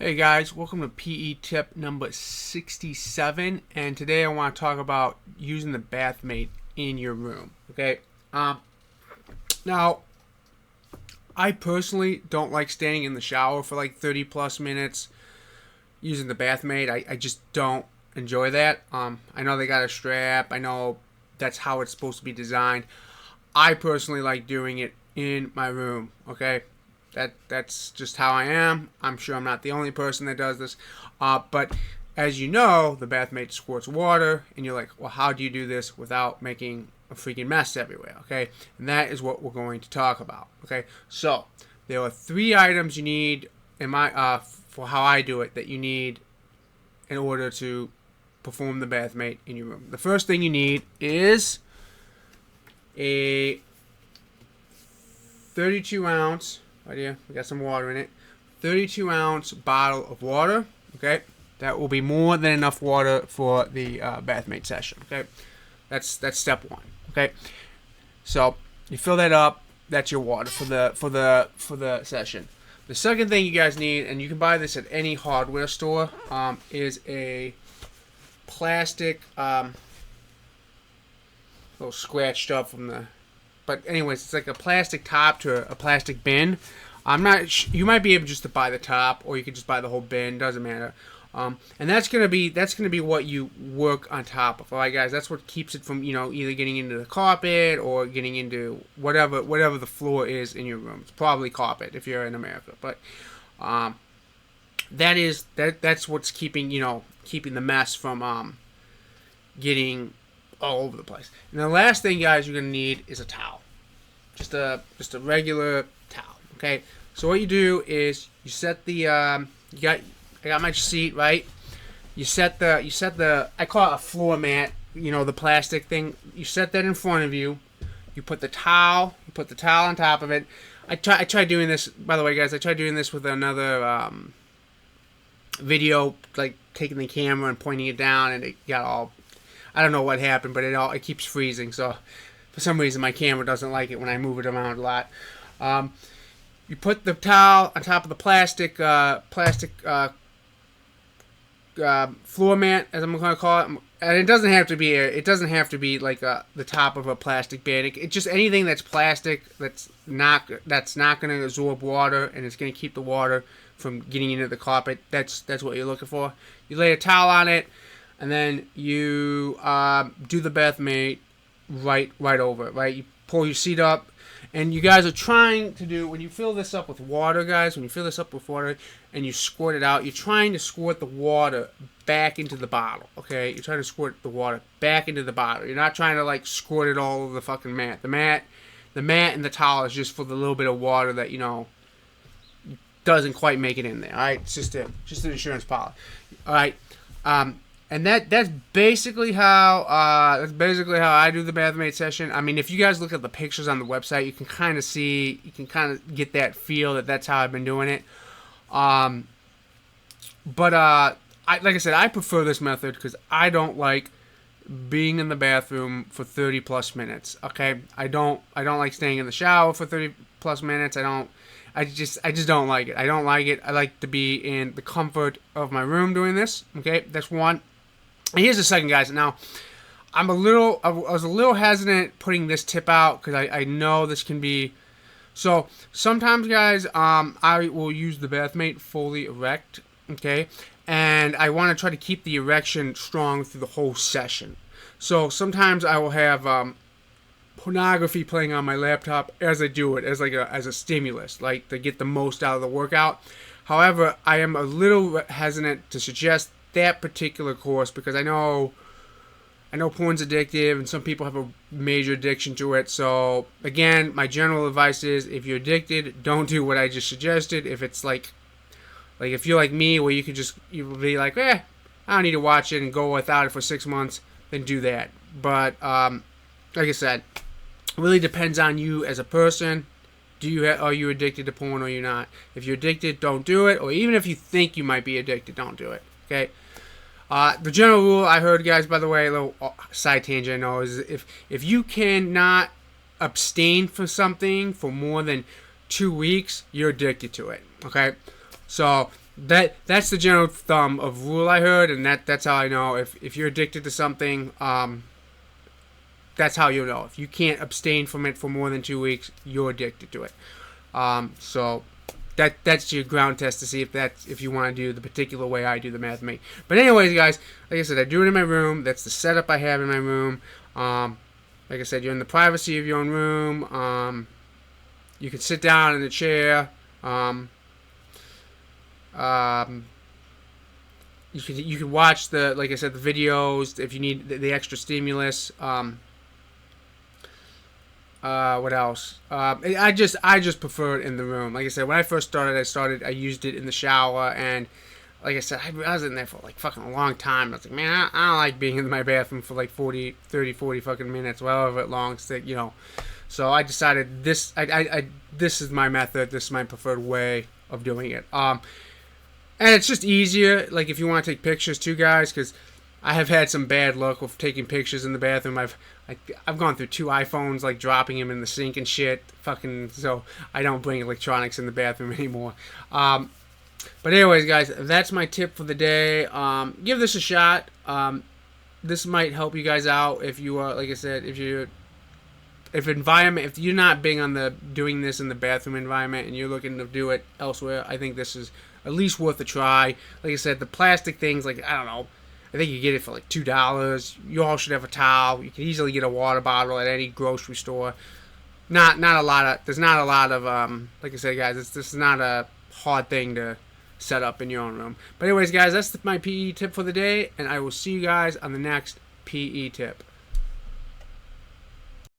Hey guys, welcome to PE tip number 67, and today I want to talk about using the Bathmate in your room. Okay, now I personally don't like standing in the shower for like 30 plus minutes using the Bathmate. I just don't enjoy that. I know they got a strap. I know that's how it's supposed to be designed. I personally like doing it in my room. Okay, that's just how I am. I'm sure I'm not the only person that does this. But as you know, the Bathmate squirts water, and you're like, well, how do you do this without making a freaking mess everywhere? Okay, and that is what we're going to talk about. Okay, so there are 3 items you need in my for how I do it that you need in order to perform the Bathmate in your room. The first thing you need is a 32 ounce. Right here, we got some water in it. 32 ounce bottle of water. Okay, that will be more than enough water for the Bathmate session. Okay, that's step 1. Okay, so you fill that up. That's your water for the session. The second thing you guys need, and you can buy this at any hardware store, is a plastic, little scratched up from the. But anyways, it's like a plastic top to a plastic bin. I'm not. You might be able just to buy the top, or you could just buy the whole bin. Doesn't matter. And that's gonna be what you work on top of. All right, guys. That's what keeps it from either getting into the carpet or getting into whatever the floor is in your room. It's probably carpet if you're in America, but that's what's keeping the mess from getting all over the place. And the last thing, guys, you're gonna need is a towel. Just a regular towel. Okay. So what you do is you set the I got my seat, right. You set the I call it a floor mat. The plastic thing. You set that in front of you. You put the towel on top of it. I tried doing this, by the way, guys. I tried doing this with another video, like taking the camera and pointing it down, and it got all. I don't know what happened, but it keeps freezing. So for some reason, my camera doesn't like it when I move it around a lot. You put the towel on top of the plastic floor mat, as I'm going to call it, and it doesn't have to be like the top of a plastic bed. It just anything that's plastic that's not going to absorb water, and it's going to keep the water from getting into the carpet. That's what you're looking for. You lay a towel on it, and then you do the Bathmate right over it. Right, you pull your seat up. And you guys are trying to do, when you fill this up with water, guys, and you squirt it out, you're trying to squirt the water back into the bottle, okay? You're trying to squirt the water back into the bottle. You're not trying to, like, squirt it all over the fucking mat. The mat and the towel is just for the little bit of water that, doesn't quite make it in there, all right? It's just an insurance policy, all right? And that's basically how I do the Bathmate session. I mean, if you guys look at the pictures on the website, you can kind of get that feel that that's how I've been doing it. But like I said, I prefer this method because I don't like being in the bathroom for 30 plus minutes. Okay, I don't like staying in the shower for 30 plus minutes. I just don't like it. I don't like it. I like to be in the comfort of my room doing this. Okay, that's one. And here's the second, guys. Now, I was a little hesitant putting this tip out because I know this can be. So sometimes, guys, I will use the Bathmate fully erect, okay, and I want to try to keep the erection strong through the whole session. So sometimes I will have pornography playing on my laptop as I do it, as a stimulus, like to get the most out of the workout. However, I am a little hesitant to suggest that particular course because I know porn's addictive and some people have a major addiction to it. So again, my general advice is if you're addicted, don't do what I just suggested. If it's like if you're like me where you'll be like, I don't need to watch it and go without it for 6 months, then do that. But like I said, it really depends on you as a person. Are you addicted to porn or you're not? If you're addicted, don't do it. Or even if you think you might be addicted, don't do it. Okay. The general rule I heard, guys, by the way, a little side tangent I know, is if you cannot abstain from something for more than 2 weeks, you're addicted to it. Okay. So that's the general thumb of rule I heard, and that's how I know if you're addicted to something. That's how you'll know. If you can't abstain from it for more than 2 weeks, you're addicted to it. So that's your ground test to see if you want to do the particular way I do the Bathmate. But anyways, guys, like I said, I do it in my room. That's the setup I have in my room. Like I said, you're in the privacy of your own room. You can sit down in a chair. You can watch like I said, the videos if you need the extra stimulus. What else? I just prefer it in the room. Like I said, when I first started, I used it in the shower, and like I said, I was in there for like fucking a long time. I was like, man, I don't like being in my bathroom for like 40 fucking minutes, however long, you know. So I decided this is my method. This is my preferred way of doing it. And it's just easier, like if you want to take pictures too, guys, because I have had some bad luck with taking pictures in the bathroom. I've gone through 2 iPhones, like dropping them in the sink and shit. Fucking, so I don't bring electronics in the bathroom anymore. But anyways, guys, that's my tip for the day. Give this a shot. This might help you guys out if you are, like I said, if you're not big on the doing this in the bathroom environment and you're looking to do it elsewhere, I think this is at least worth a try. Like I said, the plastic things, like, I don't know, I think you get it for like $2. You all should have a towel. You can easily get a water bottle at any grocery store. There's not a lot of like I said, guys, this is not a hard thing to set up in your own room. But anyways, guys, that's my PE tip for the day, and I will see you guys on the next PE tip.